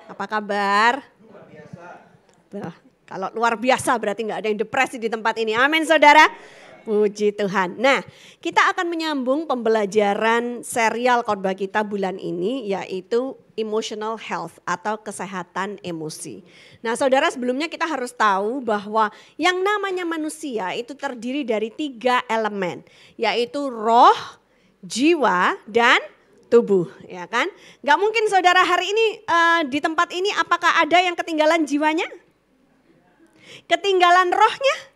Apa kabar? Luar biasa. Kalau luar biasa berarti nggak ada yang depresi di tempat ini. Amin saudara. Puji Tuhan. Nah, kita akan menyambung pembelajaran serial khotbah kita bulan ini, yaitu emotional health atau kesehatan emosi. Nah saudara, sebelumnya kita harus tahu bahwa yang namanya manusia itu terdiri dari 3 elemen, yaitu roh, jiwa, dan tubuh, ya kan? Gak mungkin saudara hari ini di tempat ini apakah ada yang ketinggalan jiwanya? Ketinggalan rohnya?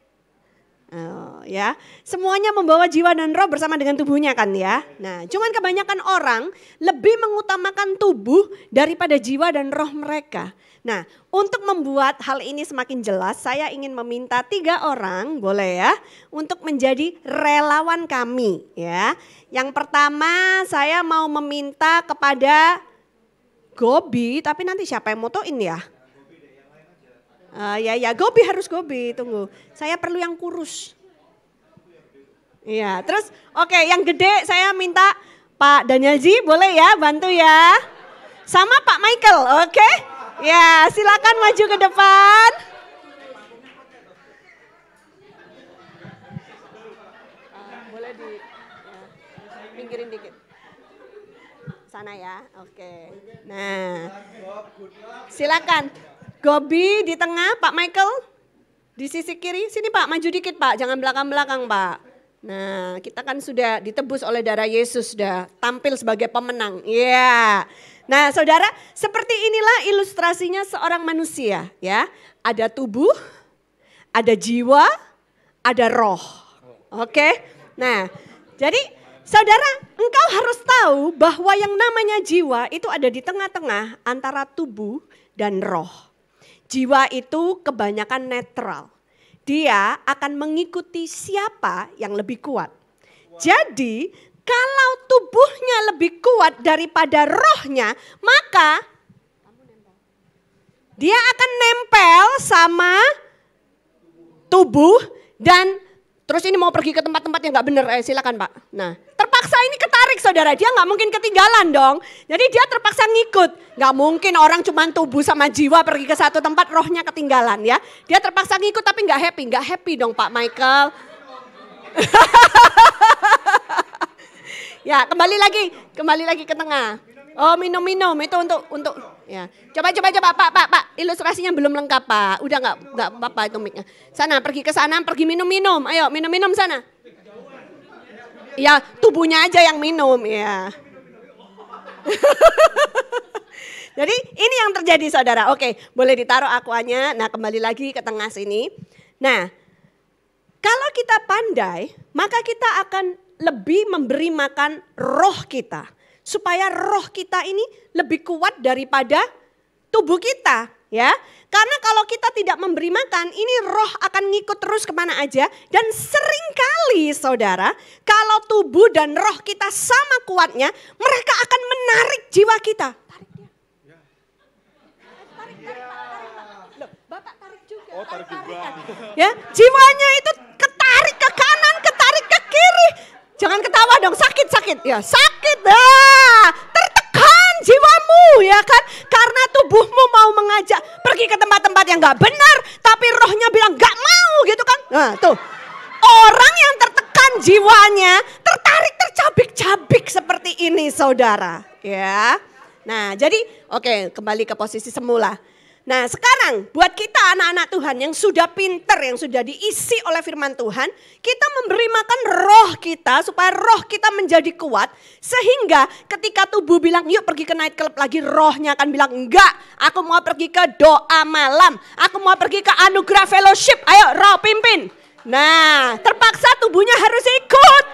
Oh, ya, semuanya membawa jiwa dan roh bersama dengan tubuhnya kan ya. Nah, cuman kebanyakan orang lebih mengutamakan tubuh daripada jiwa dan roh mereka. Nah, untuk membuat hal ini semakin jelas, saya ingin meminta 3 orang, boleh ya, untuk menjadi relawan kami ya. Yang pertama saya mau meminta kepada Gobi, tapi nanti siapa yang motoin ya? Ya, Gobi harus Gobi, tunggu. Saya perlu yang kurus. Iya, terus oke, yang gede saya minta Pak Danielji, boleh ya bantu ya. Sama Pak Michael, oke? Ya, silakan maju ke depan. Boleh pinggirin dikit. Sana ya, oke. Nah, silakan. Gobi di tengah, Pak Michael di sisi kiri. Sini Pak, maju dikit Pak, jangan belakang-belakang Pak. Nah, kita kan sudah ditebus oleh darah Yesus, sudah tampil sebagai pemenang. Iya. Nah saudara, seperti inilah ilustrasinya seorang manusia ya. Ada tubuh, ada jiwa, ada roh. Oke. Nah, jadi saudara, engkau harus tahu bahwa yang namanya jiwa itu ada di tengah-tengah antara tubuh dan roh. Jiwa itu kebanyakan netral. Dia akan mengikuti siapa yang lebih kuat. Jadi kalau tubuhnya lebih kuat daripada rohnya, maka dia akan nempel sama tubuh dan terus ini mau pergi ke tempat-tempat yang gak benar, silakan Pak. Nah, terpaksa ini ketarik saudara, dia gak mungkin ketinggalan dong. Jadi dia terpaksa ngikut. Gak mungkin orang cuma tubuh sama jiwa pergi ke satu tempat, rohnya ketinggalan ya. Dia terpaksa ngikut tapi gak happy dong Pak Michael. Ya, kembali lagi ke tengah. Oh, minum itu untuk ya. Coba Pak, ilustrasinya belum lengkap Pak. Udah enggak apa-apa itu mic-nya. Sana, pergi ke sana, pergi minum. Ayo, minum sana. Ya, tubuhnya aja yang minum ya. Jadi ini yang terjadi saudara. Oke, boleh ditaruh aquanya. Nah, kembali lagi ke tengah sini. Nah, kalau kita pandai, maka kita akan lebih memberi makan roh kita. Supaya roh kita ini lebih kuat daripada tubuh kita ya. Karena kalau kita tidak memberi makan, ini roh akan ngikut terus kemana aja. Dan seringkali saudara, kalau tubuh dan roh kita sama kuatnya, mereka akan menarik jiwa kita. Tarik dia. Tarik. Loh, Bapak tarik juga. Oh, tarik juga. Ya, jiwanya itu ketarik ke kanan, ketarik ke kiri. Jangan ketawa dong, sakit. Ya, sakit. Tertekan jiwamu ya kan. Karena tubuhmu mau mengajak pergi ke tempat-tempat yang gak benar. Tapi rohnya bilang gak mau gitu kan. Nah tuh, orang yang tertekan jiwanya tertarik tercabik-cabik seperti ini saudara. Ya. Nah jadi oke, kembali ke posisi semula. Nah sekarang buat kita anak-anak Tuhan yang sudah pinter, yang sudah diisi oleh firman Tuhan. Kita memberi makan roh kita supaya roh kita menjadi kuat. Sehingga ketika tubuh bilang yuk pergi ke night club lagi, rohnya akan bilang enggak. Aku mau pergi ke doa malam. Aku mau pergi ke anugerah fellowship. Ayo roh pimpin. Nah terpaksa tubuhnya harus ikut.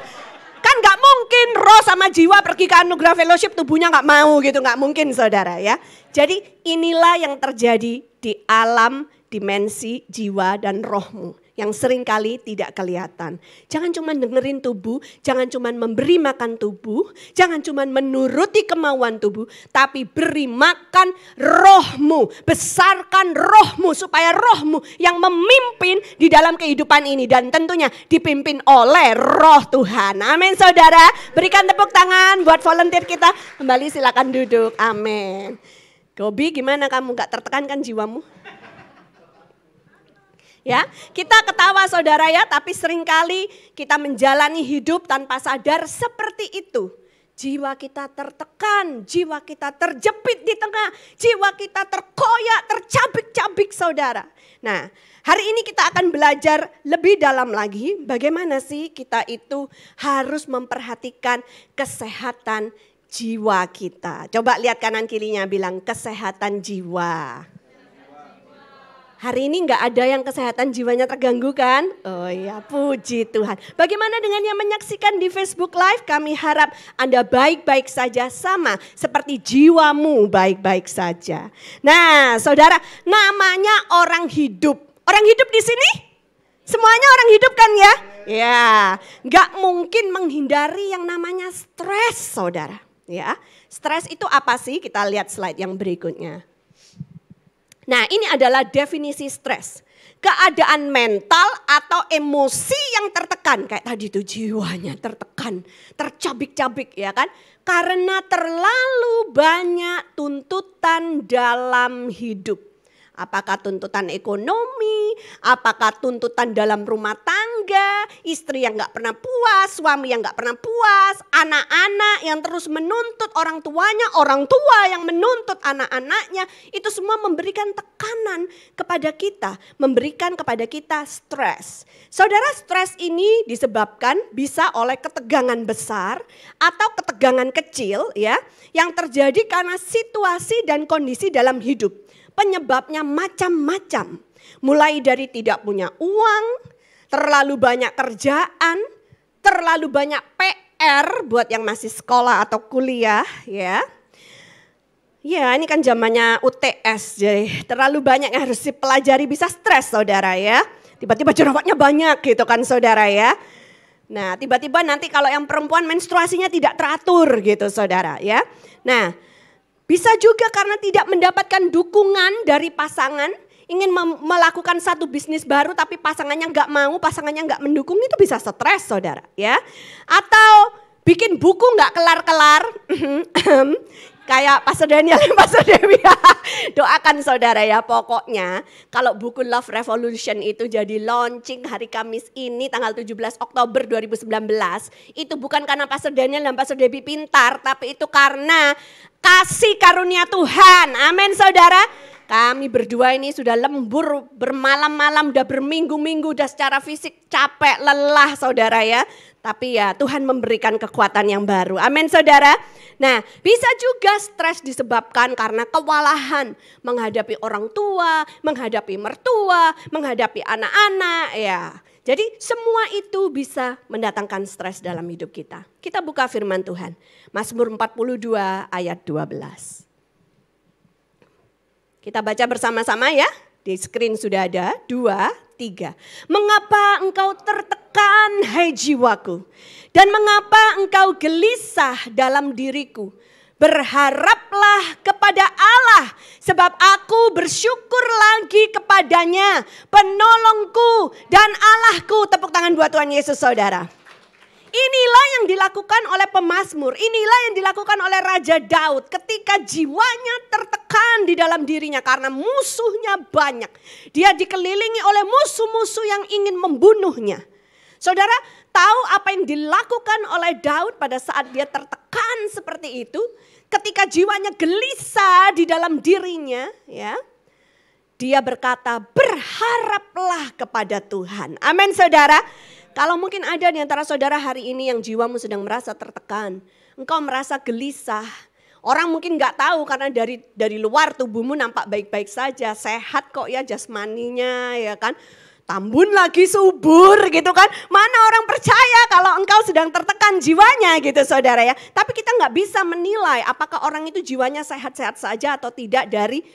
Kan gak mungkin roh sama jiwa pergi ke anugerah fellowship tubuhnya gak mau gitu. Gak mungkin saudara ya. Jadi inilah yang terjadi di alam dimensi jiwa dan rohmu. Yang seringkali tidak kelihatan. Jangan cuma dengerin tubuh, jangan cuma memberi makan tubuh, jangan cuma menuruti kemauan tubuh, tapi beri makan rohmu, besarkan rohmu supaya rohmu yang memimpin di dalam kehidupan ini dan tentunya dipimpin oleh roh Tuhan. Amin saudara, berikan tepuk tangan buat volunteer kita. Kembali silakan duduk, amin. Gobi, gimana kamu gak tertekan kan jiwamu? Ya, kita ketawa saudara ya, tapi seringkali kita menjalani hidup tanpa sadar seperti itu. Jiwa kita tertekan, jiwa kita terjepit di tengah, jiwa kita terkoyak, tercabik-cabik saudara. Nah, hari ini kita akan belajar lebih dalam lagi bagaimana sih kita itu harus memperhatikan kesehatan jiwa kita. Coba lihat kanan kirinya bilang kesehatan jiwa. Hari ini nggak ada yang kesehatan jiwanya terganggu kan? Oh ya, puji Tuhan. Bagaimana dengan yang menyaksikan di Facebook Live? Kami harap Anda baik-baik saja, sama seperti jiwamu baik-baik saja. Nah saudara, namanya orang hidup. Orang hidup di sini? Semuanya orang hidup kan ya? Ya, nggak mungkin menghindari yang namanya stres saudara. Ya, stres itu apa sih? Kita lihat slide yang berikutnya. Nah, ini adalah definisi stres. Keadaan mental atau emosi yang tertekan. Kayak tadi tuh jiwanya tertekan, tercabik-cabik ya kan. Karena terlalu banyak tuntutan dalam hidup. Apakah tuntutan ekonomi, apakah tuntutan dalam rumah tangga, istri yang gak pernah puas, suami yang gak pernah puas, anak-anak yang terus menuntut orang tuanya, orang tua yang menuntut anak-anaknya. Itu semua memberikan tekanan kepada kita, memberikan kepada kita stres. Saudara, stres ini disebabkan bisa oleh ketegangan besar atau ketegangan kecil ya, yang terjadi karena situasi dan kondisi dalam hidup. Penyebabnya macam-macam, mulai dari tidak punya uang, terlalu banyak kerjaan, terlalu banyak PR buat yang masih sekolah atau kuliah ya. Ya ini kan zamannya UTS, jadi terlalu banyak yang harus dipelajari, bisa stres saudara ya. Tiba-tiba jerawatnya banyak gitu kan saudara ya. Nah tiba-tiba nanti kalau yang perempuan menstruasinya tidak teratur gitu saudara ya. Nah bisa juga karena tidak mendapatkan dukungan dari pasangan, ingin melakukan satu bisnis baru tapi pasangannya nggak mau, pasangannya nggak mendukung, itu bisa stres saudara ya. Atau bikin buku nggak kelar-kelar, kayak Pastor Daniel dan Pastor Dewi. Doakan saudara ya, pokoknya kalau buku Love Revolution itu jadi launching hari Kamis ini tanggal 17 Oktober 2019. Itu bukan karena Pastor Daniel dan Pastor Dewi pintar, tapi itu karena kasih karunia Tuhan. Amin saudara. Kami berdua ini sudah lembur bermalam-malam, udah berminggu-minggu, udah secara fisik capek, lelah saudara ya. Tapi ya Tuhan memberikan kekuatan yang baru. Amin saudara. Nah bisa juga stres disebabkan karena kewalahan menghadapi orang tua, menghadapi mertua, menghadapi anak-anak ya. Jadi semua itu bisa mendatangkan stres dalam hidup kita. Kita buka firman Tuhan. Mazmur 42 ayat 12. Kita baca bersama-sama ya. Di screen sudah ada, 2, 3. Mengapa engkau tertekan hai jiwaku? Dan mengapa engkau gelisah dalam diriku? Berharaplah kepada Allah, sebab aku bersyukur lagi kepadanya, penolongku dan Allahku. Tepuk tangan buat Tuhan Yesus saudara. Inilah yang dilakukan oleh pemazmur, inilah yang dilakukan oleh Raja Daud ketika jiwanya tertekan di dalam dirinya karena musuhnya banyak. Dia dikelilingi oleh musuh-musuh yang ingin membunuhnya. Saudara tahu apa yang dilakukan oleh Daud pada saat dia tertekan seperti itu? Ketika jiwanya gelisah di dalam dirinya ya. Dia berkata berharaplah kepada Tuhan. Amin saudara. Kalau mungkin ada di antara saudara hari ini yang jiwamu sedang merasa tertekan, engkau merasa gelisah. Orang mungkin gak tahu karena dari luar tubuhmu nampak baik-baik saja, sehat kok ya jasmaninya ya kan. Tambun lagi subur gitu kan. Mana orang percaya kalau engkau sedang tertekan jiwanya gitu saudara ya. Tapi kita gak bisa menilai apakah orang itu jiwanya sehat-sehat saja atau tidak dari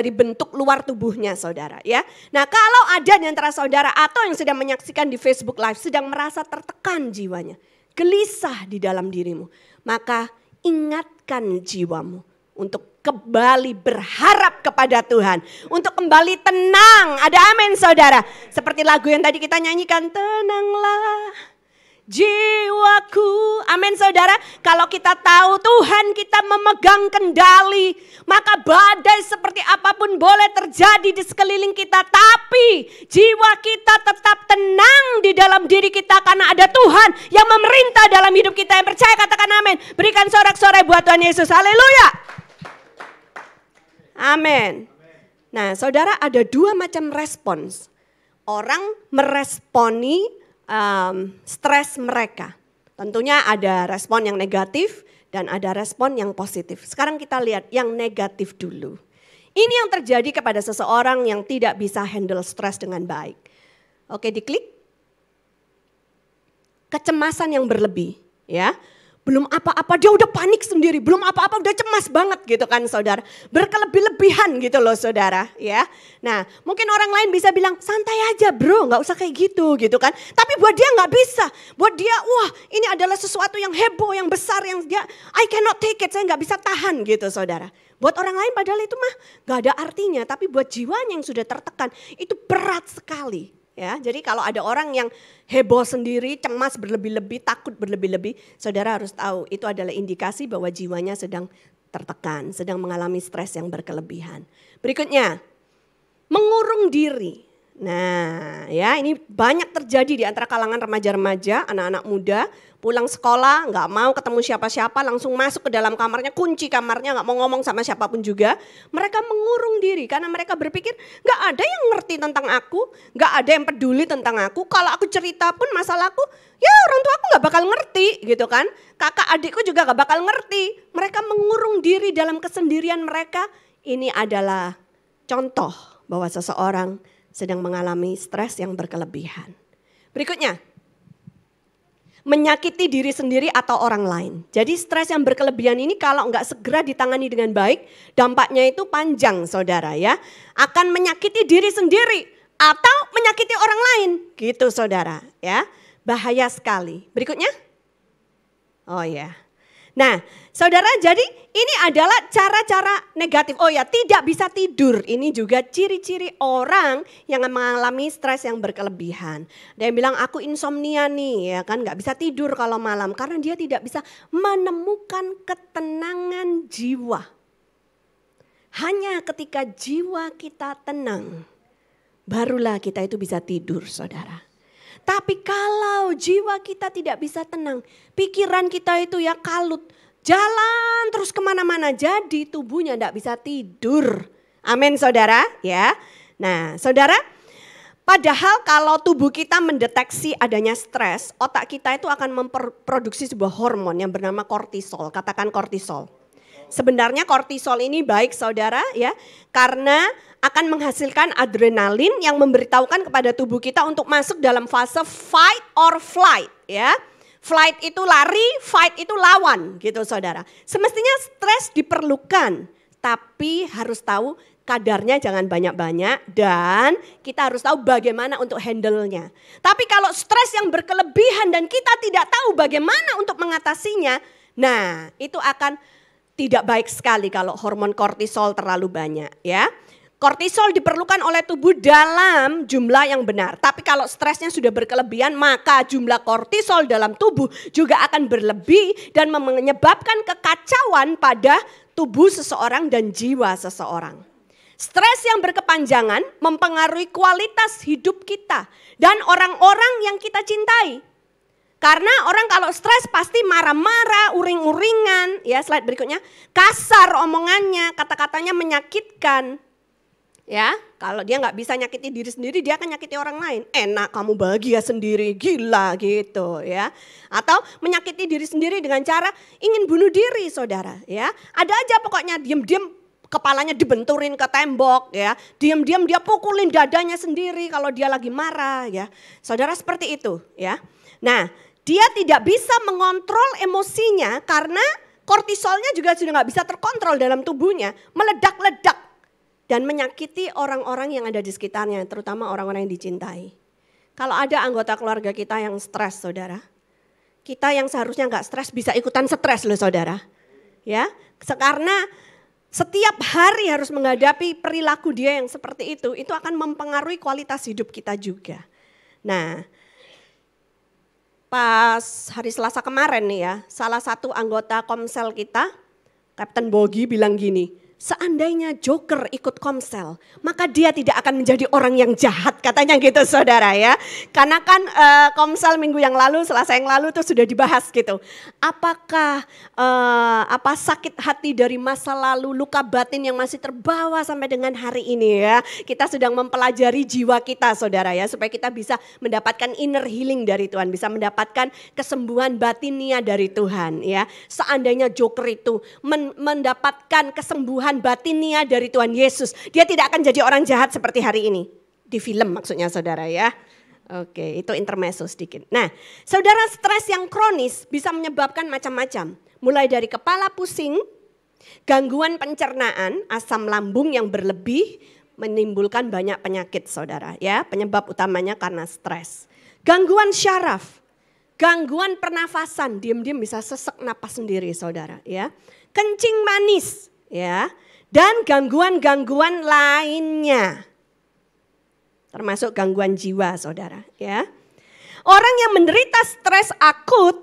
bentuk luar tubuhnya saudara ya. Nah kalau ada di antara saudara atau yang sedang menyaksikan di Facebook Live sedang merasa tertekan jiwanya, gelisah di dalam dirimu, maka ingatkan jiwamu untuk kembali berharap kepada Tuhan, untuk kembali tenang. Ada amin saudara. Seperti lagu yang tadi kita nyanyikan, tenanglah jiwaku. Amin saudara. Kalau kita tahu Tuhan kita memegang kendali, maka badai seperti apapun boleh terjadi di sekeliling kita. Tapi jiwa kita tetap tenang di dalam diri kita karena ada Tuhan yang memerintah dalam hidup kita. Yang percaya katakan amin. Berikan sorak-sorai buat Tuhan Yesus. Haleluya. Amin. Nah saudara, ada dua macam respons. Orang meresponi stres mereka. Tentunya ada respon yang negatif dan ada respon yang positif. Sekarang kita lihat yang negatif dulu. Ini yang terjadi kepada seseorang yang tidak bisa handle stres dengan baik. Oke, diklik. Kecemasan yang berlebih, ya. Belum apa-apa dia udah panik sendiri, belum apa-apa udah cemas banget gitu kan saudara. Berkelebih-lebihan gitu loh saudara ya. Nah mungkin orang lain bisa bilang santai aja bro, gak usah kayak gitu kan. Tapi buat dia gak bisa, buat dia wah ini adalah sesuatu yang heboh, yang besar, yang dia I cannot take it, saya gak bisa tahan gitu saudara. Buat orang lain padahal itu mah gak ada artinya, tapi buat jiwanya yang sudah tertekan itu berat sekali. Ya, jadi kalau ada orang yang heboh sendiri, cemas berlebih-lebih, takut berlebih-lebih, saudara harus tahu itu adalah indikasi bahwa jiwanya sedang tertekan, sedang mengalami stres yang berkelebihan. Berikutnya, mengurung diri. Nah ya ini banyak terjadi di antara kalangan remaja-remaja, anak-anak muda, pulang sekolah gak mau ketemu siapa-siapa, langsung masuk ke dalam kamarnya, kunci kamarnya, gak mau ngomong sama siapapun juga. Mereka mengurung diri karena mereka berpikir gak ada yang ngerti tentang aku, gak ada yang peduli tentang aku. Kalau aku cerita pun masalahku, ya orang tua aku gak bakal ngerti gitu kan. Kakak adikku juga gak bakal ngerti. Mereka mengurung diri dalam kesendirian mereka. Ini adalah contoh bahwa seseorang sedang mengalami stres yang berkelebihan. Berikutnya, menyakiti diri sendiri atau orang lain. Jadi stres yang berkelebihan ini kalau enggak segera ditangani dengan baik, dampaknya itu panjang saudara ya. Akan menyakiti diri sendiri atau menyakiti orang lain gitu saudara ya. Bahaya sekali. Berikutnya. Oh ya. Nah saudara jadi ini adalah cara-cara negatif. Oh ya tidak bisa tidur. Ini juga ciri-ciri orang yang mengalami stres yang berkelebihan. Ada yang bilang aku insomnia nih ya kan. Gak bisa tidur kalau malam. Karena dia tidak bisa menemukan ketenangan jiwa. Hanya ketika jiwa kita tenang. Barulah kita itu bisa tidur saudara. Tapi kalau jiwa kita tidak bisa tenang, pikiran kita itu ya kalut, jalan terus kemana-mana, jadi tubuhnya tidak bisa tidur. Amin saudara ya. Nah saudara, padahal kalau tubuh kita mendeteksi adanya stres, otak kita itu akan memproduksi sebuah hormon yang bernama kortisol, katakan kortisol. Sebenarnya kortisol ini baik saudara ya, karena akan menghasilkan adrenalin yang memberitahukan kepada tubuh kita untuk masuk dalam fase fight or flight ya. Flight itu lari, fight itu lawan gitu saudara. Semestinya stres diperlukan, tapi harus tahu kadarnya jangan banyak-banyak dan kita harus tahu bagaimana untuk handle-nya. Tapi kalau stres yang berkelebihan dan kita tidak tahu bagaimana untuk mengatasinya, nah itu akan tidak baik sekali kalau hormon kortisol terlalu banyak ya. Kortisol diperlukan oleh tubuh dalam jumlah yang benar. Tapi kalau stresnya sudah berkelebihan maka jumlah kortisol dalam tubuh juga akan berlebih dan menyebabkan kekacauan pada tubuh seseorang dan jiwa seseorang. Stres yang berkepanjangan mempengaruhi kualitas hidup kita dan orang-orang yang kita cintai. Karena orang kalau stres pasti marah-marah, uring-uringan, ya slide berikutnya, kasar omongannya, kata-katanya menyakitkan. Ya, kalau dia nggak bisa nyakiti diri sendiri, dia akan nyakiti orang lain. Enak kamu bahagia sendiri, gila gitu ya. Atau menyakiti diri sendiri dengan cara ingin bunuh diri saudara ya. Ada aja pokoknya diam-diam kepalanya dibenturin ke tembok ya. Diam-diam dia pukulin dadanya sendiri kalau dia lagi marah ya. Saudara seperti itu ya. Nah, dia tidak bisa mengontrol emosinya karena kortisolnya juga sudah nggak bisa terkontrol dalam tubuhnya. Meledak-ledak dan menyakiti orang-orang yang ada di sekitarnya, terutama orang-orang yang dicintai. Kalau ada anggota keluarga kita yang stres saudara, kita yang seharusnya nggak stres bisa ikutan stres loh saudara. Ya, karena setiap hari harus menghadapi perilaku dia yang seperti itu akan mempengaruhi kualitas hidup kita juga. Nah, Pas hari Selasa kemarin nih ya, salah satu anggota Komsel kita, Kapten Bogi bilang gini, seandainya Joker ikut Komsel, maka dia tidak akan menjadi orang yang jahat, katanya gitu saudara ya. Karena kan Komsel minggu yang lalu, Selasa yang lalu tuh sudah dibahas gitu. Apakah sakit hati dari masa lalu, luka batin yang masih terbawa sampai dengan hari ini ya. Kita sedang mempelajari jiwa kita saudara ya, supaya kita bisa mendapatkan inner healing dari Tuhan, bisa mendapatkan kesembuhan batinia dari Tuhan ya. Seandainya Joker itu mendapatkan kesembuhan batinia dari Tuhan Yesus, dia tidak akan jadi orang jahat seperti hari ini. Di film maksudnya saudara ya. Oke, itu intermezzo sedikit. Nah, saudara, stres yang kronis bisa menyebabkan macam-macam. Mulai dari kepala pusing, gangguan pencernaan, asam lambung yang berlebih, menimbulkan banyak penyakit saudara ya. Penyebab utamanya karena stres. Gangguan syaraf, gangguan pernafasan, diam-diam bisa sesek napas sendiri saudara ya. Kencing manis ya, dan gangguan-gangguan lainnya. Termasuk gangguan jiwa saudara ya. Orang yang menderita stres akut,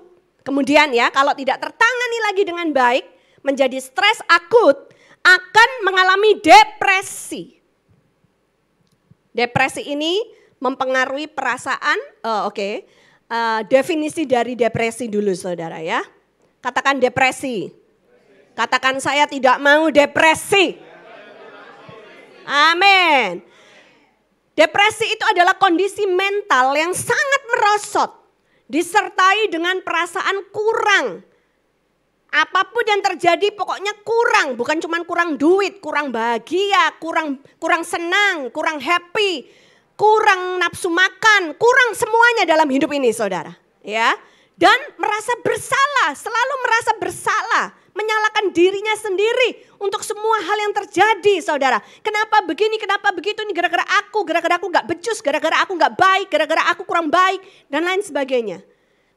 kemudian ya kalau tidak tertangani lagi dengan baik, menjadi stres akut, akan mengalami depresi. Depresi ini mempengaruhi perasaan, definisi dari depresi dulu saudara ya. Katakan depresi. Katakan saya tidak mau depresi. Amin. Depresi itu adalah kondisi mental yang sangat merosot. Disertai dengan perasaan kurang. Apapun yang terjadi pokoknya kurang. Bukan cuma kurang duit, kurang bahagia, kurang senang, kurang happy, kurang nafsu makan, kurang semuanya dalam hidup ini saudara. Ya. Dan merasa bersalah, selalu merasa bersalah. Menyalahkan dirinya sendiri untuk semua hal yang terjadi saudara. Kenapa begini, kenapa begitu, ini gara-gara aku gak becus, gara-gara aku gak baik, gara-gara aku kurang baik, dan lain sebagainya.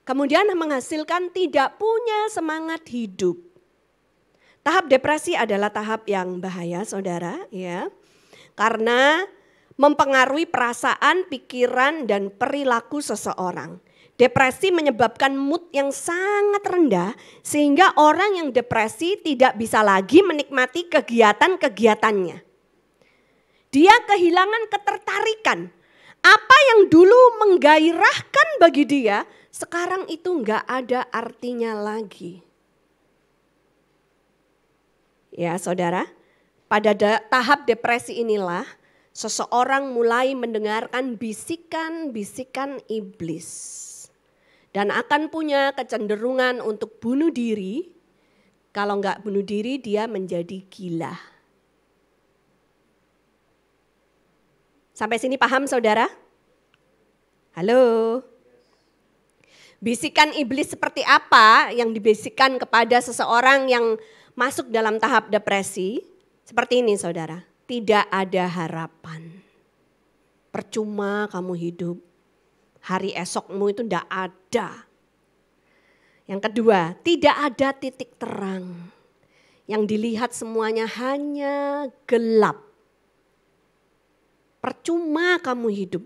Kemudian menghasilkan tidak punya semangat hidup. Tahap depresi adalah tahap yang bahaya saudara ya. Karena mempengaruhi perasaan, pikiran, dan perilaku seseorang. Depresi menyebabkan mood yang sangat rendah sehingga orang yang depresi tidak bisa lagi menikmati kegiatan-kegiatannya. Dia kehilangan ketertarikan. Apa yang dulu menggairahkan bagi dia, sekarang itu enggak ada artinya lagi. Ya saudara, pada tahap depresi inilah seseorang mulai mendengarkan bisikan-bisikan iblis. Dan akan punya kecenderungan untuk bunuh diri. Kalau enggak bunuh diri dia menjadi gila. Sampai sini paham saudara? Halo? Bisikan iblis seperti apa yang dibisikkan kepada seseorang yang masuk dalam tahap depresi? Seperti ini saudara, tidak ada harapan. Percuma kamu hidup. Hari esokmu itu tidak ada. Yang kedua, tidak ada titik terang. Yang dilihat semuanya hanya gelap. Percuma kamu hidup.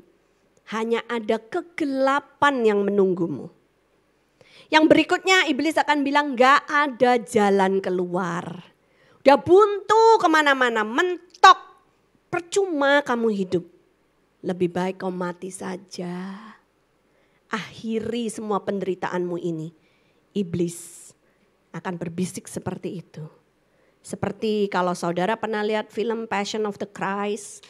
Hanya ada kegelapan yang menunggumu. Yang berikutnya iblis akan bilang gak ada jalan keluar. Udah buntu kemana-mana, mentok. Percuma kamu hidup. Lebih baik kau mati saja. Akhiri semua penderitaanmu ini. Iblis akan berbisik seperti itu. Seperti kalau saudara pernah lihat film Passion of the Christ.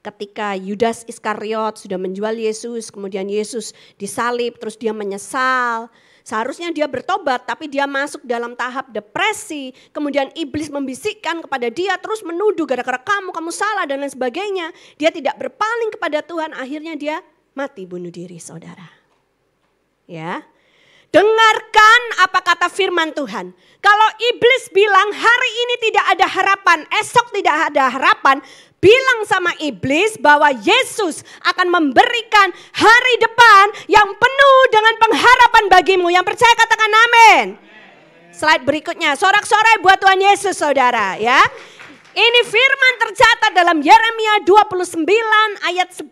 Ketika Yudas Iskariot sudah menjual Yesus. Kemudian Yesus disalib terus dia menyesal. Seharusnya dia bertobat tapi dia masuk dalam tahap depresi. Kemudian iblis membisikkan kepada dia terus menuduh gara-gara kamu salah dan lain sebagainya. Dia tidak berpaling kepada Tuhan, akhirnya dia mati bunuh diri saudara. Ya, dengarkan apa kata firman Tuhan. Kalau iblis bilang hari ini tidak ada harapan, esok tidak ada harapan, bilang sama iblis bahwa Yesus akan memberikan hari depan yang penuh dengan pengharapan bagimu. Yang percaya katakan amin. Slide berikutnya, sorak-sorai buat Tuhan Yesus saudara ya. Ini firman tercatat dalam Yeremia 29 ayat 11.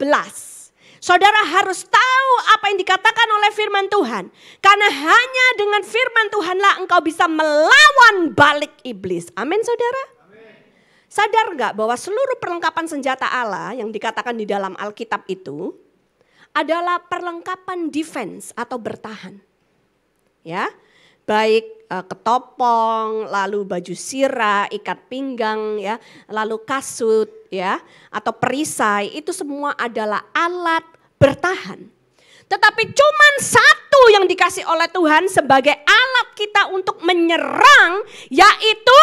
Saudara harus tahu apa yang dikatakan oleh firman Tuhan. Karena hanya dengan firman Tuhanlah engkau bisa melawan balik iblis. Amin saudara. Amin. Sadar gak bahwa seluruh perlengkapan senjata Allah yang dikatakan di dalam Alkitab itu adalah perlengkapan defense atau bertahan. Ya, baik ketopong, lalu baju sirah, ikat pinggang, ya, lalu kasut, ya, atau perisai, itu semua adalah alat bertahan. Tetapi cuman satu yang dikasih oleh Tuhan sebagai alat kita untuk menyerang, yaitu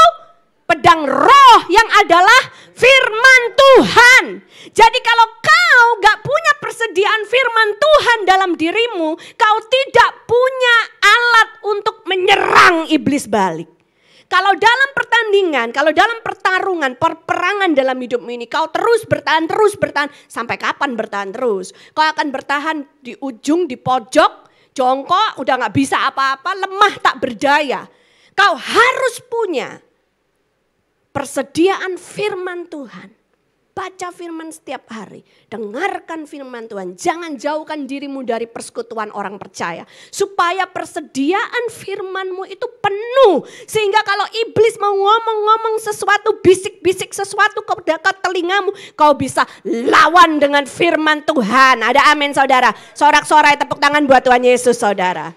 pedang roh yang adalah firman Tuhan. Jadi kalau kau gak punya persediaan firman Tuhan dalam dirimu, kau tidak punya alat untuk menyerang iblis balik. Kalau dalam pertandingan, kalau dalam pertarungan, peperangan dalam hidupmu ini, kau terus bertahan, sampai kapan bertahan terus? Kau akan bertahan di ujung, di pojok, jongkok, udah gak bisa apa-apa, lemah tak berdaya. Kau harus punya persediaan firman Tuhan. Baca firman setiap hari. Dengarkan firman Tuhan. Jangan jauhkan dirimu dari persekutuan orang percaya. Supaya persediaan firmanmu itu penuh. Sehingga kalau iblis mau ngomong-ngomong sesuatu, bisik-bisik sesuatu ke dekat telingamu, kau bisa lawan dengan firman Tuhan. Ada amin saudara. Sorak-sorai tepuk tangan buat Tuhan Yesus saudara.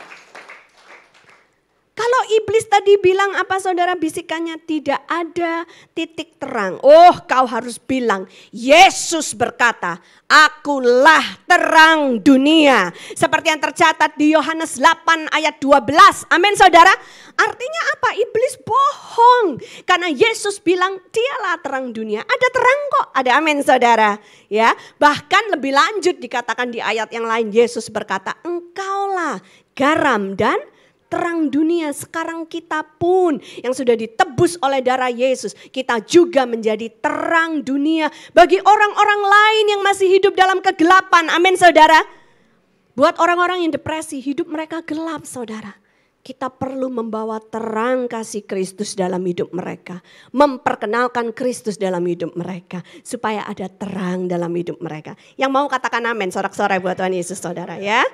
Kalau iblis tadi bilang apa saudara, bisikannya tidak ada titik terang. Oh, kau harus bilang, Yesus berkata, akulah terang dunia. Seperti yang tercatat di Yohanes 8 ayat 12. Amin saudara. Artinya apa? Iblis bohong. Karena Yesus bilang dialah terang dunia. Ada terang kok. Ada amin saudara. Ya, bahkan lebih lanjut dikatakan di ayat yang lain. Yesus berkata, engkaulah garam dan terang dunia. Sekarang kita pun yang sudah ditebus oleh darah Yesus, kita juga menjadi terang dunia bagi orang-orang lain yang masih hidup dalam kegelapan. Amin saudara. Buat orang-orang yang depresi, hidup mereka gelap saudara. Kita perlu membawa terang kasih Kristus dalam hidup mereka. Memperkenalkan Kristus dalam hidup mereka. Supaya ada terang dalam hidup mereka. Yang mau katakan amin, sorak-sorai buat Tuhan Yesus saudara ya.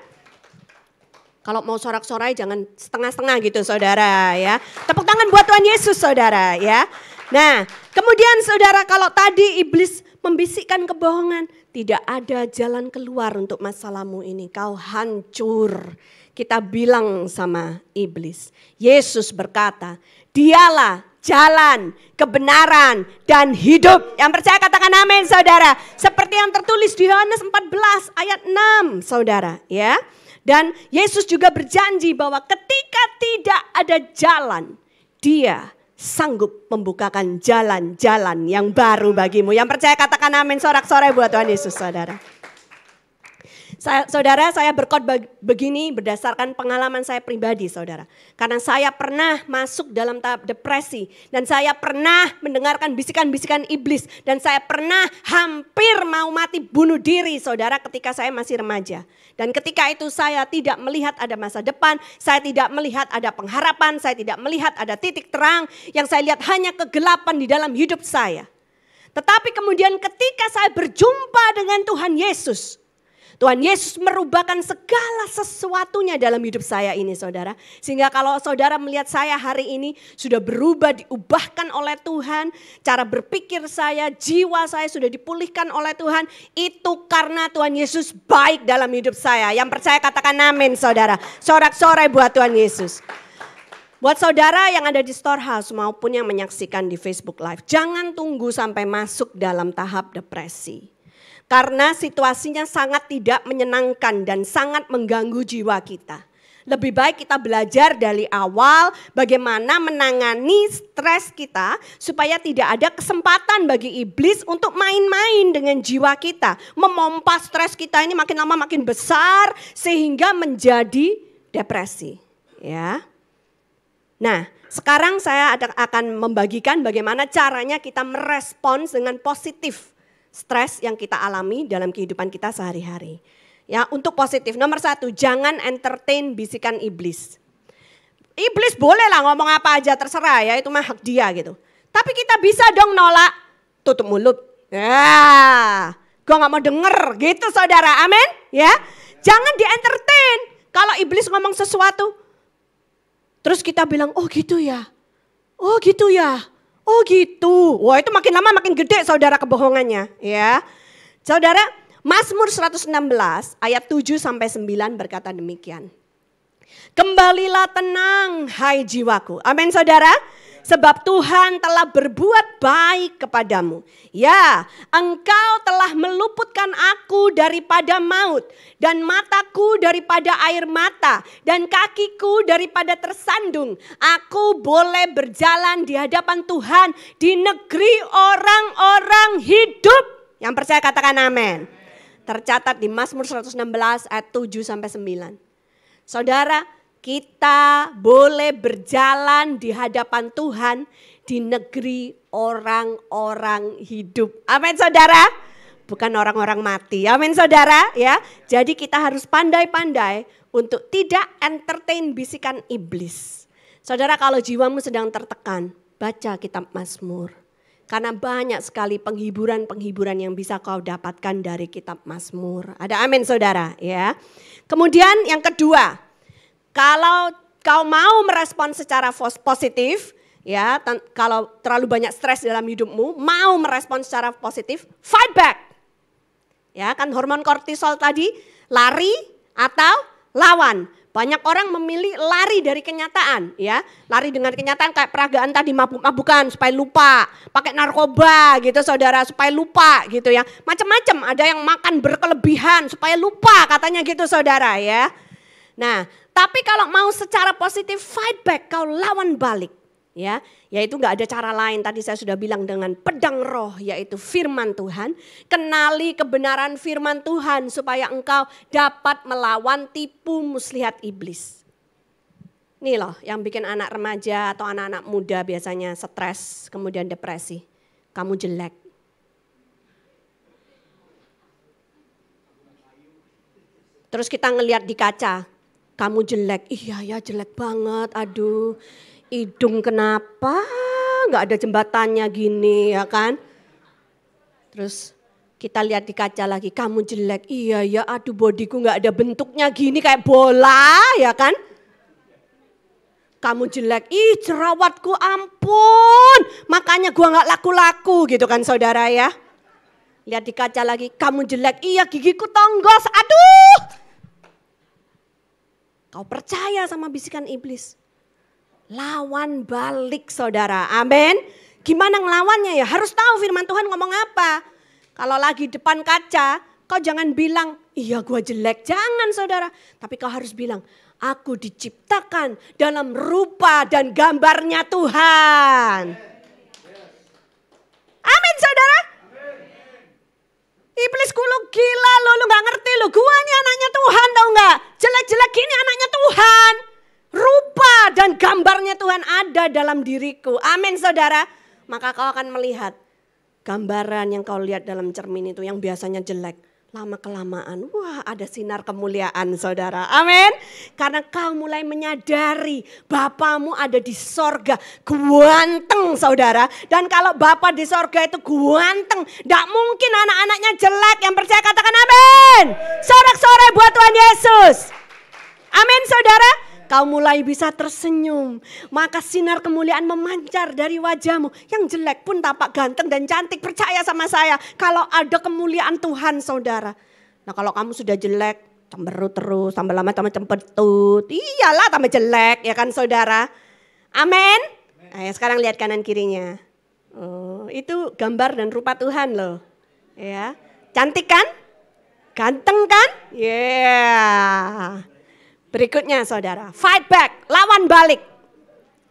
Kalau mau sorak-sorai jangan setengah-setengah gitu saudara ya. Tepuk tangan buat Tuhan Yesus saudara ya. Nah kemudian saudara, kalau tadi iblis membisikkan kebohongan, tidak ada jalan keluar untuk masalahmu ini. Kau hancur. Kita bilang sama iblis, Yesus berkata, dialah jalan, kebenaran, dan hidup. Yang percaya katakan amin saudara. Seperti yang tertulis di Yohanes 14 ayat 6 saudara ya. Dan Yesus juga berjanji bahwa ketika tidak ada jalan, Dia sanggup membukakan jalan-jalan yang baru bagimu. Yang percaya katakan amin, sorak-sorai buat Tuhan Yesus saudara. Saudara, saya berkhotbah begini berdasarkan pengalaman saya pribadi saudara. Karena saya pernah masuk dalam tahap depresi. Dan saya pernah mendengarkan bisikan-bisikan iblis. Dan saya pernah hampir mau mati bunuh diri saudara ketika saya masih remaja. Dan ketika itu saya tidak melihat ada masa depan. Saya tidak melihat ada pengharapan. Saya tidak melihat ada titik terang. Yang saya lihat hanya kegelapan di dalam hidup saya. Tetapi kemudian ketika saya berjumpa dengan Tuhan Yesus, Tuhan Yesus merubahkan segala sesuatunya dalam hidup saya ini saudara. Sehingga kalau saudara melihat saya hari ini sudah berubah, diubahkan oleh Tuhan. Cara berpikir saya, jiwa saya sudah dipulihkan oleh Tuhan. Itu karena Tuhan Yesus baik dalam hidup saya. Yang percaya katakan amin saudara. Sorak-sorai buat Tuhan Yesus. Buat saudara yang ada di Storehouse maupun yang menyaksikan di Facebook Live, jangan tunggu sampai masuk dalam tahap depresi. Karena situasinya sangat tidak menyenangkan dan sangat mengganggu jiwa kita. Lebih baik kita belajar dari awal bagaimana menangani stres kita supaya tidak ada kesempatan bagi iblis untuk main-main dengan jiwa kita. Memompa stres kita ini makin lama makin besar sehingga menjadi depresi. Ya. Nah, sekarang saya akan membagikan bagaimana caranya kita merespons dengan positif stres yang kita alami dalam kehidupan kita sehari-hari. Ya, untuk positif, nomor 1, jangan entertain bisikan iblis. Iblis boleh lah ngomong apa aja terserah ya, itu mah hak dia gitu. Tapi kita bisa dong nolak, tutup mulut. Ya, Gue gak mau denger gitu saudara, amin ya. Jangan di-entertain kalau iblis ngomong sesuatu. Terus kita bilang, oh gitu ya, oh gitu ya, oh gitu. Wah itu makin lama makin gede saudara kebohongannya ya. Saudara, Mazmur 116 ayat 7 sampai 9 berkata demikian. Kembalilah tenang hai jiwaku. Amin saudara. Sebab Tuhan telah berbuat baik kepadamu. Ya, engkau telah meluputkan aku daripada maut. Dan mataku daripada air mata. Dan kakiku daripada tersandung. Aku boleh berjalan di hadapan Tuhan. Di negeri orang-orang hidup. Yang percaya katakan amin. Tercatat di Mazmur 116 ayat 7 sampai 9. Saudara, kita boleh berjalan di hadapan Tuhan di negeri orang-orang hidup. Amin saudara. Bukan orang-orang mati. Amin saudara ya. Jadi kita harus pandai-pandai untuk tidak entertain bisikan iblis. Saudara kalau jiwamu sedang tertekan, baca kitab Mazmur. Karena banyak sekali penghiburan-penghiburan yang bisa kau dapatkan dari kitab Mazmur. Ada amin saudara ya. Kemudian yang kedua. Kalau kau mau merespon secara positif, ya, kalau terlalu banyak stres dalam hidupmu, mau merespon secara positif, fight back. Ya, kan hormon kortisol tadi lari atau lawan. Banyak orang memilih lari dari kenyataan, ya. Lari dengan kenyataan kayak peragaan tadi mabuk-mabukan supaya lupa, pakai narkoba gitu saudara supaya lupa gitu ya. Macam-macam, ada yang makan berkelebihan supaya lupa katanya gitu saudara ya. Nah, tapi kalau mau secara positif fight back, kau lawan balik. Ya, yaitu gak ada cara lain. Tadi saya sudah bilang dengan pedang roh yaitu firman Tuhan. Kenali kebenaran firman Tuhan supaya engkau dapat melawan tipu muslihat iblis. Ini loh yang bikin anak remaja atau anak-anak muda biasanya stres kemudian depresi. Kamu jelek. Terus kita ngelihat di kaca. Kamu jelek, iya ya jelek banget, aduh hidung kenapa gak ada jembatannya gini ya kan. Terus kita lihat di kaca lagi, kamu jelek, iya ya aduh bodiku gak ada bentuknya gini kayak bola ya kan. Kamu jelek, ih jerawatku ampun, makanya gua gak laku-laku gitu kan saudara ya. Lihat di kaca lagi, kamu jelek, iya gigiku tonggos, aduh. Kau percaya sama bisikan iblis. Lawan balik saudara. Amin. Gimana ngelawannya ya? Harus tahu firman Tuhan ngomong apa. Kalau lagi depan kaca, kau jangan bilang, iya gua jelek. Jangan saudara. Tapi kau harus bilang, aku diciptakan dalam rupa dan gambarnya Tuhan. Amin saudara. Iblis lu gila lu gak ngerti lu. Gua ini anaknya Tuhan tau gak. Jelek-jelek gini anaknya Tuhan. Rupa dan gambarnya Tuhan ada dalam diriku. Amin saudara. Maka kau akan melihat gambaran yang kau lihat dalam cermin itu yang biasanya jelek. Lama kelamaan, wah ada sinar kemuliaan saudara. Amin. Karena kau mulai menyadari Bapamu ada di sorga. Guanteng saudara. Dan kalau Bapa di sorga itu guanteng. Tidak mungkin anak-anaknya jelek. Yang percaya katakan amin. Sorak-sorai buat Tuhan Yesus. Amin saudara. Kau mulai bisa tersenyum. Maka sinar kemuliaan memancar dari wajahmu. Yang jelek pun tampak ganteng dan cantik. Percaya sama saya. Kalau ada kemuliaan Tuhan saudara. Nah kalau kamu sudah jelek. Cemberut terus. Tambah lama tambah cempetut. Iyalah tambah jelek ya kan saudara. Amin. Nah, sekarang lihat kanan kirinya. Oh, itu gambar dan rupa Tuhan loh. Ya, cantik kan? Ganteng kan? Yeah. Berikutnya saudara, fight back, lawan balik.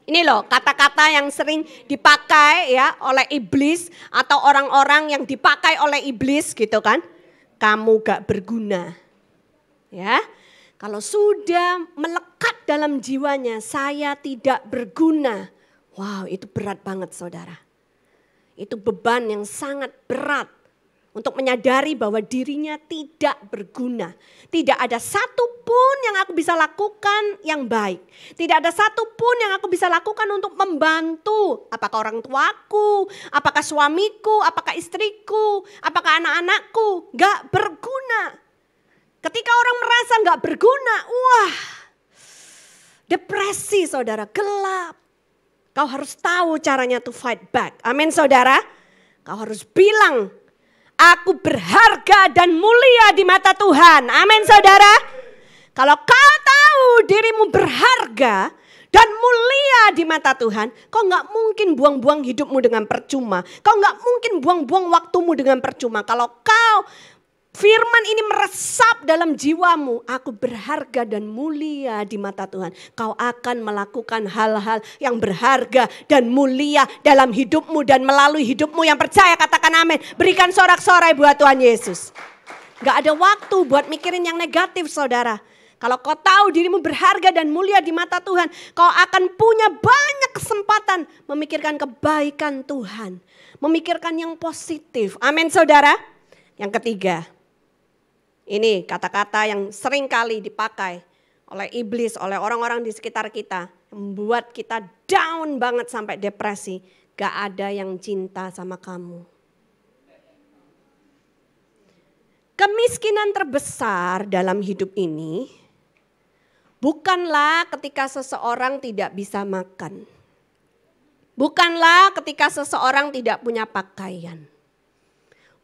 Ini loh kata-kata yang sering dipakai ya oleh iblis atau orang-orang yang dipakai oleh iblis gitu kan. Kamu gak berguna. Ya, kalau sudah melekat dalam jiwanya saya tidak berguna. Wow itu berat banget saudara. Itu beban yang sangat berat. Untuk menyadari bahwa dirinya tidak berguna. Tidak ada satupun yang aku bisa lakukan yang baik. Tidak ada satupun yang aku bisa lakukan untuk membantu. Apakah orang tuaku, apakah suamiku, apakah istriku, apakah anak-anakku. Gak berguna. Ketika orang merasa gak berguna, wah, depresi saudara, gelap. Kau harus tahu caranya to fight back. Amin saudara. Kau harus bilang, aku berharga dan mulia di mata Tuhan. Amin saudara. Kalau kau tahu dirimu berharga dan mulia di mata Tuhan, kau gak mungkin buang-buang hidupmu dengan percuma. Kau gak mungkin buang-buang waktumu dengan percuma. Kalau kau firman ini meresap dalam jiwamu, aku berharga dan mulia di mata Tuhan. Kau akan melakukan hal-hal yang berharga dan mulia dalam hidupmu dan melalui hidupmu. Yang percaya katakan amin. Berikan sorak-sorai buat Tuhan Yesus. Gak ada waktu buat mikirin yang negatif saudara. Kalau kau tahu dirimu berharga dan mulia di mata Tuhan, kau akan punya banyak kesempatan memikirkan kebaikan Tuhan. Memikirkan yang positif. Amin saudara. Yang ketiga. Ini kata-kata yang sering kali dipakai oleh iblis, oleh orang-orang di sekitar kita. Membuat kita down banget sampai depresi. Gak ada yang cinta sama kamu. Kemiskinan terbesar dalam hidup ini bukanlah ketika seseorang tidak bisa makan. Bukanlah ketika seseorang tidak punya pakaian.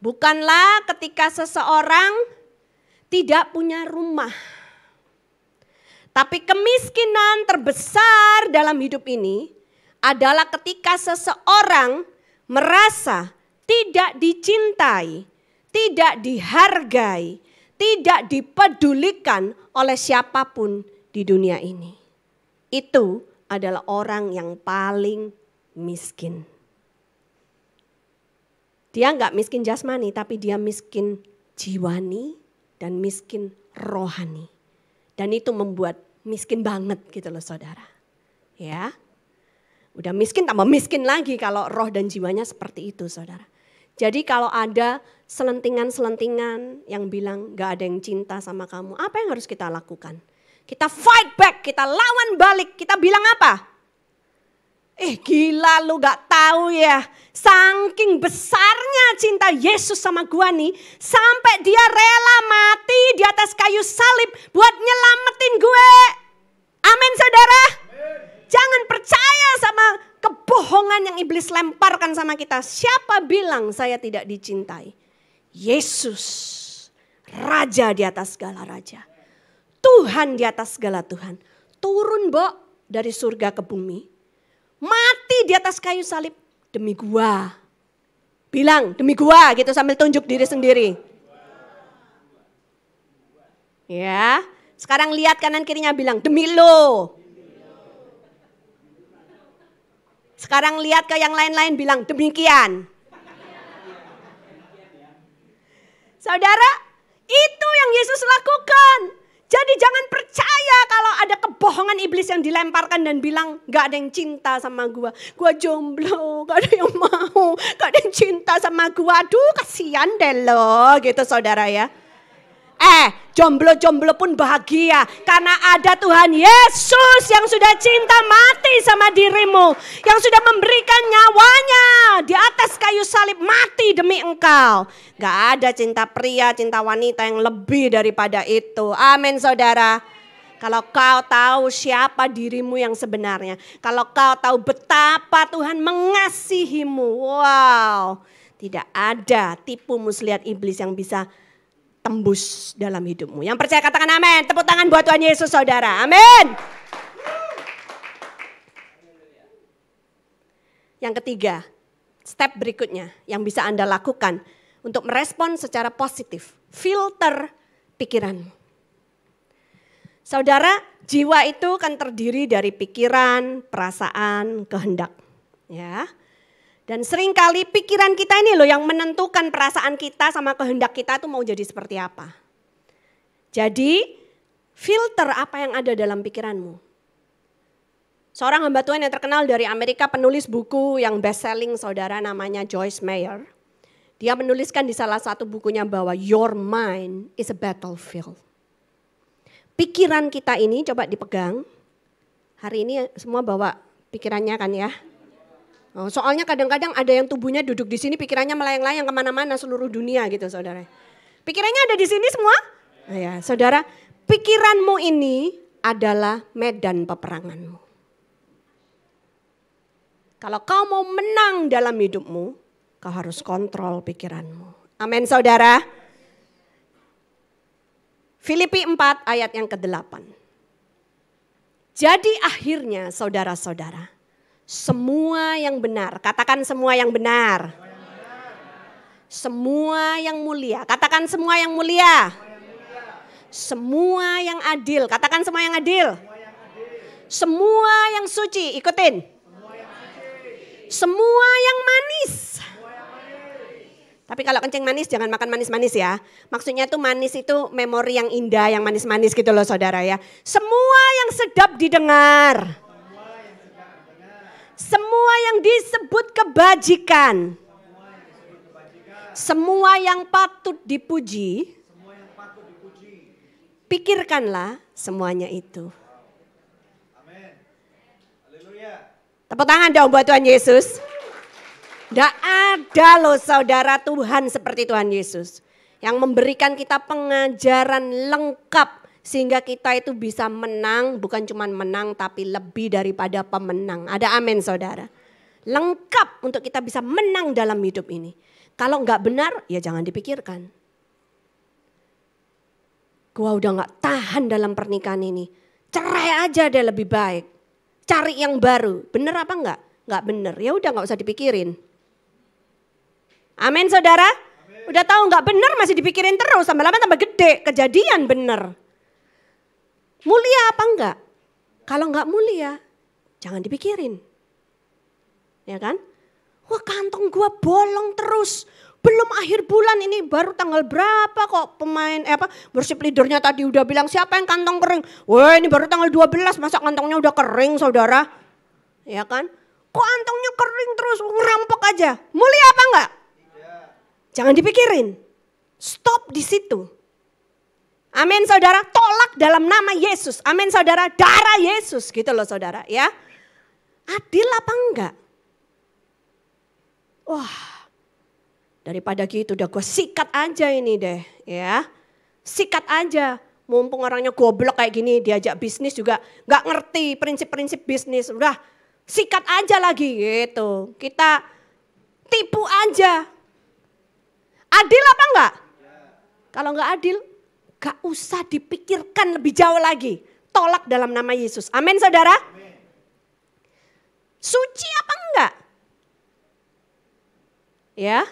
Bukanlah ketika seseorang tidak punya rumah. Tapi kemiskinan terbesar dalam hidup ini adalah ketika seseorang merasa tidak dicintai, tidak dihargai, tidak dipedulikan oleh siapapun di dunia ini. Itu adalah orang yang paling miskin. Dia enggak miskin jasmani, tapi dia miskin jiwani dan miskin rohani. Dan itu membuat miskin banget gitu loh saudara. Ya. Udah miskin tambah miskin lagi kalau roh dan jiwanya seperti itu saudara. Jadi kalau ada selentingan-selentingan yang bilang gak ada yang cinta sama kamu, apa yang harus kita lakukan? Kita fight back, kita lawan balik, kita bilang apa? Gila lu gak tahu ya, saking besarnya cinta Yesus sama gua nih, sampai dia rela mati di atas kayu salib buat nyelamatin gue. Amin saudara. Jangan percaya sama kebohongan yang iblis lemparkan sama kita. Siapa bilang saya tidak dicintai? Yesus, Raja di atas segala raja. Tuhan di atas segala Tuhan. Turun dari surga ke bumi. Mati di atas kayu salib demi gua. Bilang demi gua gitu sambil tunjuk diri sendiri. Ya, sekarang lihat kanan kirinya bilang demi lo. Sekarang lihat ke yang lain-lain bilang demikian. Saudara, itu yang Yesus lakukan. Jadi jangan percaya kalau ada kebohongan iblis yang dilemparkan dan bilang gak ada yang cinta sama gua. Gua jomblo, gak ada yang mau, gak ada yang cinta sama gua. Aduh kasihan deh lo gitu saudara ya. Jomblo-jomblo pun bahagia karena ada Tuhan Yesus yang sudah cinta mati sama dirimu. Yang sudah memberikan nyawanya di atas kayu salib mati demi engkau. Gak ada cinta pria, cinta wanita yang lebih daripada itu. Amin saudara. Kalau kau tahu siapa dirimu yang sebenarnya. Kalau kau tahu betapa Tuhan mengasihimu. Wow, tidak ada tipu muslihat iblis yang bisa tembus dalam hidupmu. Yang percaya katakan amin. Tepuk tangan buat Tuhan Yesus saudara. Amin. Yang ketiga, step berikutnya yang bisa Anda lakukan untuk merespon secara positif. Filter pikiran. Saudara, jiwa itu kan terdiri dari pikiran, perasaan, kehendak. Ya. Dan seringkali pikiran kita ini loh yang menentukan perasaan kita sama kehendak kita tuh mau jadi seperti apa. Jadi filter apa yang ada dalam pikiranmu. Seorang hamba Tuhan yang terkenal dari Amerika, penulis buku yang best selling saudara namanya Joyce Meyer. Dia menuliskan di salah satu bukunya bahwa your mind is a battlefield. Pikiran kita ini coba dipegang. Hari ini semua bawa pikirannya kan ya. Soalnya kadang-kadang ada yang tubuhnya duduk di sini, pikirannya melayang-layang kemana-mana seluruh dunia gitu saudara. Pikirannya ada di sini semua? Nah ya saudara, pikiranmu ini adalah medan peperanganmu. Kalau kau mau menang dalam hidupmu, kau harus kontrol pikiranmu. Amin saudara. Filipi 4 ayat yang ke-8. Jadi akhirnya saudara-saudara, semua yang benar, katakan semua yang benar. Semua yang mulia, katakan semua yang mulia. Semua yang adil, katakan semua yang adil. Semua yang suci, ikutin. Semua yang manis. Tapi kalau kencing manis jangan makan manis-manis ya. Maksudnya tuh manis itu memori yang indah, yang manis-manis gitu loh saudara ya. Semua yang sedap didengar. Semua yang disebut kebajikan. Semua yang patut dipuji. Pikirkanlah semuanya itu. Tepuk tangan dong buat Tuhan Yesus. Tidak ada loh saudara Tuhan seperti Tuhan Yesus. Yang memberikan kita pengajaran lengkap. Sehingga kita itu bisa menang, bukan cuma menang tapi lebih daripada pemenang. Ada amin saudara. Lengkap untuk kita bisa menang dalam hidup ini. Kalau enggak benar ya jangan dipikirkan. Gua udah enggak tahan dalam pernikahan ini. Cerai aja deh lebih baik. Cari yang baru. Bener apa enggak? Enggak bener. Ya udah enggak usah dipikirin. Amin saudara. Amin. Udah tahu nggak benar masih dipikirin terus, tambah lama tambah gede, kejadian benar. Mulia apa enggak? Kalau nggak mulia, jangan dipikirin. Ya kan? Wah kantong gua bolong terus. Belum akhir bulan ini baru tanggal berapa kok worship leadernya tadi udah bilang siapa yang kantong kering. Wah ini baru tanggal 12 masa kantongnya udah kering saudara. Ya kan? Kok kantongnya kering terus ngerampok aja. Mulia apa enggak? Jangan dipikirin. Stop di situ. Amin saudara. Tolak dalam nama Yesus. Amin saudara. Darah Yesus gitu loh saudara ya. Adil apa enggak? Wah. Daripada gitu udah gue sikat aja ini deh ya. Sikat aja. Mumpung orangnya goblok kayak gini diajak bisnis juga gak ngerti prinsip-prinsip bisnis. Udah sikat aja lagi gitu. Kita tipu aja. Adil apa enggak? Kalau enggak adil, enggak usah dipikirkan lebih jauh lagi. Tolak dalam nama Yesus. Amin saudara. Amin. Suci apa enggak? Ya,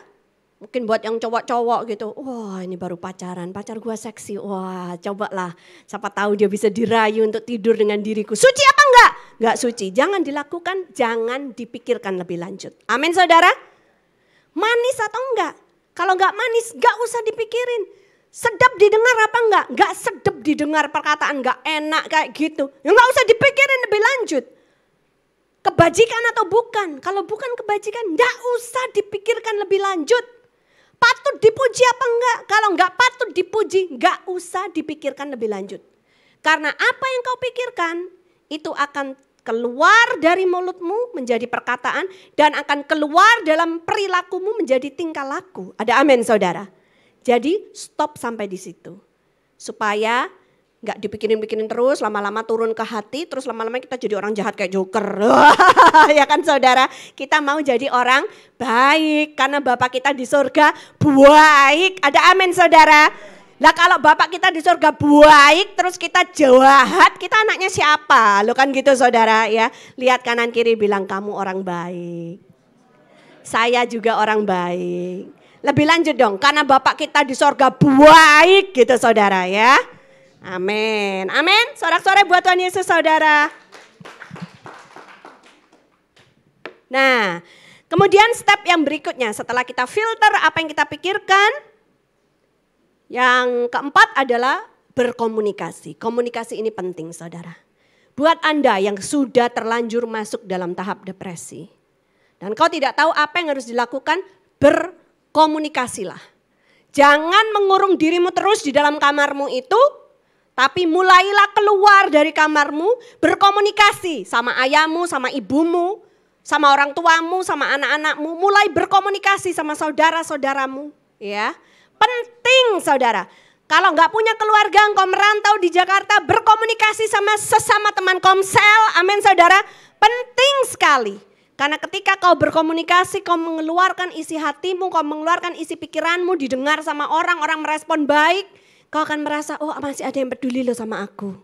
mungkin buat yang cowok-cowok gitu. Wah ini baru pacaran, pacar gua seksi. Wah cobalah, siapa tahu dia bisa dirayu untuk tidur dengan diriku. Suci apa enggak? Enggak suci. Jangan dilakukan, jangan dipikirkan lebih lanjut. Amin saudara. Manis atau enggak? Kalau enggak manis, enggak usah dipikirin. Sedap didengar apa enggak? Enggak sedap didengar perkataan, enggak enak kayak gitu. Ya enggak usah dipikirin lebih lanjut. Kebajikan atau bukan? Kalau bukan kebajikan, enggak usah dipikirkan lebih lanjut. Patut dipuji apa enggak? Kalau enggak patut dipuji, enggak usah dipikirkan lebih lanjut. Karena apa yang kau pikirkan, itu akan keluar dari mulutmu menjadi perkataan dan akan keluar dalam perilakumu menjadi tingkah laku. Ada amin saudara. Jadi stop sampai di situ. Supaya gak dipikirin-pikirin terus, lama-lama turun ke hati, terus lama-lama kita jadi orang jahat kayak Joker. Ya kan saudara, kita mau jadi orang baik karena Bapak kita di surga baik. Ada amin saudara. Lah kalau Bapak kita di surga baik terus kita jahat, kita anaknya siapa? Lo kan gitu saudara ya. Lihat kanan kiri bilang kamu orang baik. Saya juga orang baik. Lebih lanjut dong, karena Bapak kita di surga baik gitu saudara ya. Amin. Amin. Sorak-sorai buat Tuhan Yesus saudara. Nah, kemudian step yang berikutnya setelah kita filter apa yang kita pikirkan. Yang keempat adalah berkomunikasi. Komunikasi ini penting saudara. Buat Anda yang sudah terlanjur masuk dalam tahap depresi. Dan kau tidak tahu apa yang harus dilakukan, komunikasilah. Jangan mengurung dirimu terus di dalam kamarmu itu, tapi mulailah keluar dari kamarmu, berkomunikasi sama ayahmu, sama ibumu, sama orang tuamu, sama anak-anakmu. Mulai berkomunikasi sama saudara-saudaramu. Ya, penting saudara. Kalau nggak punya keluarga, engkau merantau di Jakarta, berkomunikasi sama sesama teman komsel. Amin saudara, penting sekali. Karena ketika kau berkomunikasi, kau mengeluarkan isi hatimu, kau mengeluarkan isi pikiranmu, didengar sama orang merespon baik. Kau akan merasa, oh masih ada yang peduli loh sama aku.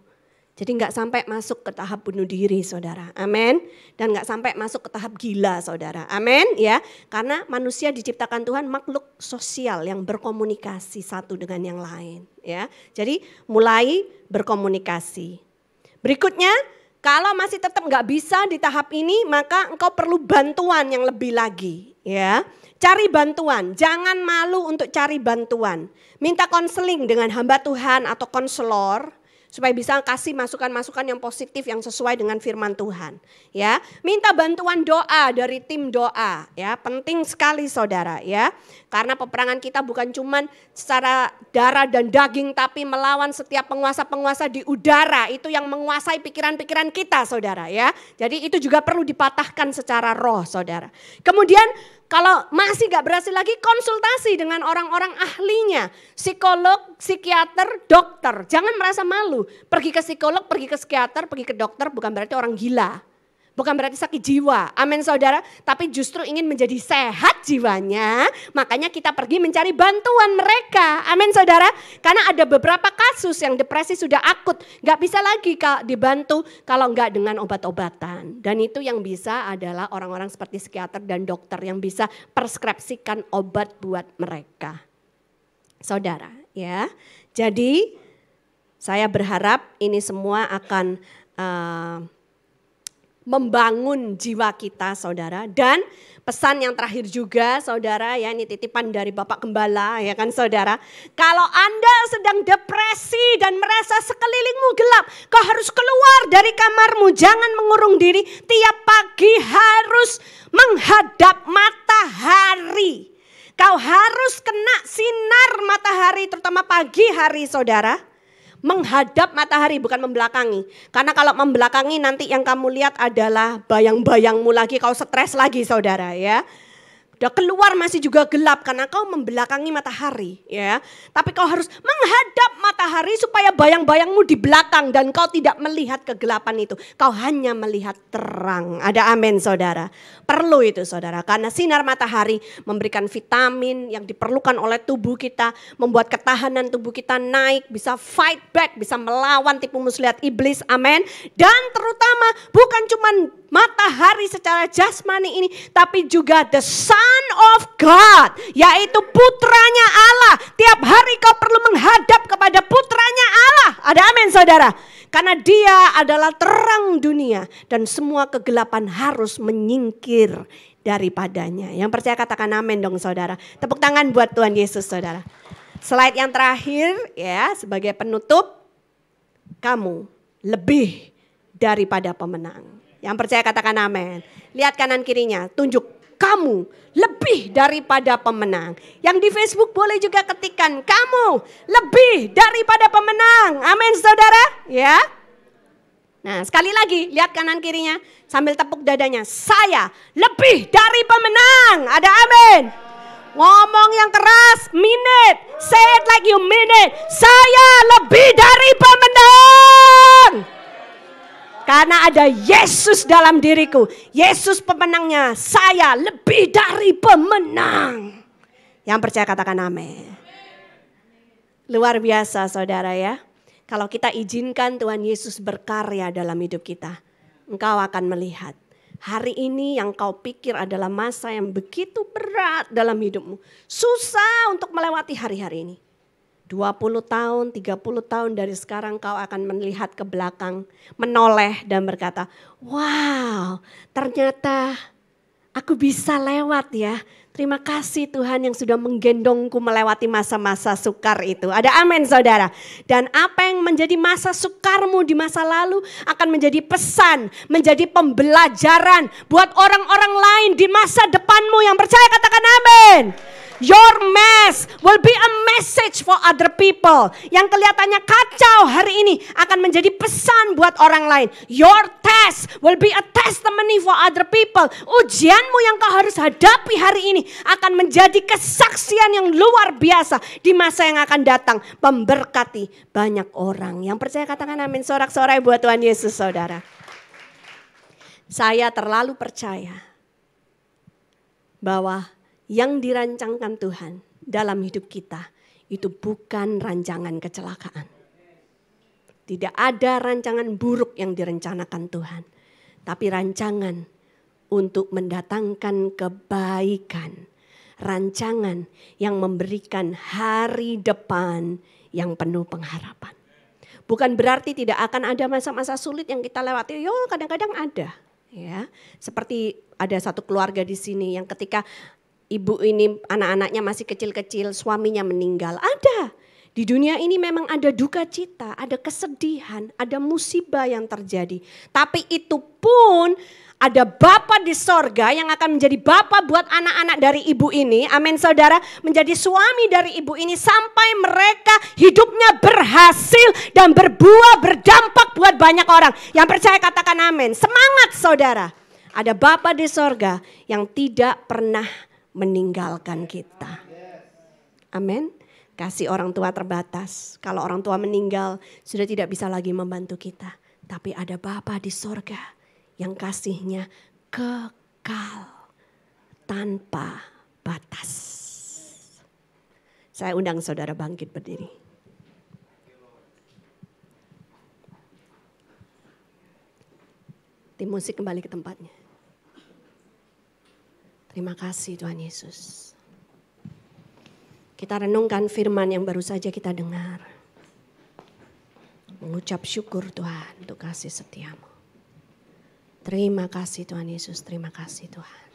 Jadi nggak sampai masuk ke tahap bunuh diri saudara, amin. Dan nggak sampai masuk ke tahap gila saudara, amin ya. Karena manusia diciptakan Tuhan makhluk sosial yang berkomunikasi satu dengan yang lain ya. Jadi mulai berkomunikasi. Berikutnya, kalau masih tetap nggak bisa di tahap ini, maka engkau perlu bantuan yang lebih lagi ya. Cari bantuan, jangan malu untuk cari bantuan. Minta konseling dengan hamba Tuhan atau konselor, supaya bisa kasih masukan-masukan yang positif yang sesuai dengan firman Tuhan. Ya, minta bantuan doa dari tim doa. Ya, penting sekali saudara. Ya, karena peperangan kita bukan cuman secara darah dan daging, tapi melawan setiap penguasa-penguasa di udara. Itu yang menguasai pikiran-pikiran kita saudara. Ya, jadi itu juga perlu dipatahkan secara roh saudara. Kemudian kalau masih gak berhasil lagi, konsultasi dengan orang-orang ahlinya. Psikolog, psikiater, dokter. Jangan merasa malu. Pergi ke psikolog, pergi ke psikiater, pergi ke dokter bukan berarti orang gila. Bukan berarti sakit jiwa. Amin saudara. Tapi justru ingin menjadi sehat jiwanya. Makanya kita pergi mencari bantuan mereka. Amin saudara. Karena ada beberapa kasus yang depresi sudah akut. Gak bisa lagi dibantu kalau gak dengan obat-obatan. Dan itu yang bisa adalah orang-orang seperti psikiater dan dokter yang bisa preskripsikan obat buat mereka. Saudara ya. Jadi saya berharap ini semua akan membangun jiwa kita saudara. Dan pesan yang terakhir juga saudara ya, ini titipan dari Bapak Gembala ya kan saudara. Kalau Anda sedang depresi dan merasa sekelilingmu gelap, kau harus keluar dari kamarmu, jangan mengurung diri. Tiap pagi harus menghadap matahari. Kau harus kena sinar matahari terutama pagi hari saudara. Menghadap matahari bukan membelakangi. Karena kalau membelakangi nanti yang kamu lihat adalah bayang-bayangmu lagi, kau stres lagi saudara ya. Udah keluar masih juga gelap karena kau membelakangi matahari ya. Tapi kau harus menghadap matahari supaya bayang-bayangmu di belakang dan kau tidak melihat kegelapan itu. Kau hanya melihat terang. Ada amin saudara. Perlu itu saudara, karena sinar matahari memberikan vitamin yang diperlukan oleh tubuh kita, membuat ketahanan tubuh kita naik, bisa fight back, bisa melawan tipu muslihat iblis, amin. Dan terutama bukan cuma matahari secara jasmani ini, tapi juga the Son of God, yaitu putranya Allah. Tiap hari kau perlu menghadap kepada putranya Allah, ada amin saudara. Karena dia adalah terang dunia dan semua kegelapan harus menyingkir daripadanya. Yang percaya katakan amin dong saudara. Tepuk tangan buat Tuhan Yesus saudara. Slide yang terakhir ya, sebagai penutup. Kamu lebih daripada pemenang. Yang percaya katakan amin. Lihat kanan kirinya, tunjuk. Kamu lebih daripada pemenang. Yang di Facebook boleh juga ketikkan, kamu lebih daripada pemenang. Amin saudara ya. Nah sekali lagi lihat kanan kirinya sambil tepuk dadanya. Saya lebih dari pemenang. Ada amin. Ngomong yang keras, mean it. Say it like you mean it. Saya lebih dari pemenang. Karena ada Yesus dalam diriku. Yesus pemenangnya. Saya lebih dari pemenang. Yang percaya katakan amin. Luar biasa saudara ya. Kalau kita izinkan Tuhan Yesus berkarya dalam hidup kita. Engkau akan melihat. Hari ini yang kau pikir adalah masa yang begitu berat dalam hidupmu. Susah untuk melewati hari-hari ini. 20 tahun, 30 tahun dari sekarang kau akan melihat ke belakang, menoleh dan berkata, wow ternyata aku bisa lewat ya. Terima kasih Tuhan yang sudah menggendongku melewati masa-masa sukar itu. Ada amin saudara. Dan apa yang menjadi masa sukarmu di masa lalu akan menjadi pesan, menjadi pembelajaran buat orang-orang lain di masa depanmu. Yang percaya katakan amin. Your mess will be a message for other people. Yang kelihatannya kacau hari ini akan menjadi pesan buat orang lain. Your test will be a testimony for other people. Ujianmu yang kau harus hadapi hari ini akan menjadi kesaksian yang luar biasa di masa yang akan datang. Memberkati banyak orang. Yang percaya katakan amin. Sorak-sorai buat Tuhan Yesus, saudara. Saya terlalu percaya bahwa yang dirancangkan Tuhan dalam hidup kita itu bukan rancangan kecelakaan. Tidak ada rancangan buruk yang direncanakan Tuhan. Tapi rancangan untuk mendatangkan kebaikan. Rancangan yang memberikan hari depan yang penuh pengharapan. Bukan berarti tidak akan ada masa-masa sulit yang kita lewati. Yo, kadang-kadang ada. Ya, seperti ada satu keluarga di sini yang ketika ibu ini anak-anaknya masih kecil-kecil, suaminya meninggal. Ada. Di dunia ini memang ada duka cita, ada kesedihan, ada musibah yang terjadi. Tapi itu pun ada Bapa di sorga yang akan menjadi Bapa buat anak-anak dari ibu ini. Amin saudara. Menjadi suami dari ibu ini sampai mereka hidupnya berhasil dan berbuah, berdampak buat banyak orang. Yang percaya katakan amin. Semangat saudara. Ada Bapa di sorga yang tidak pernah meninggalkan kita. Amin. Kasih orang tua terbatas. Kalau orang tua meninggal sudah tidak bisa lagi membantu kita. Tapi ada Bapa di sorga yang kasihnya kekal tanpa batas. Saya undang saudara bangkit berdiri. Tim musik kembali ke tempatnya. Terima kasih Tuhan Yesus. Kita renungkan firman yang baru saja kita dengar. Mengucap syukur Tuhan untuk kasih setiamu. Terima kasih Tuhan Yesus, terima kasih Tuhan.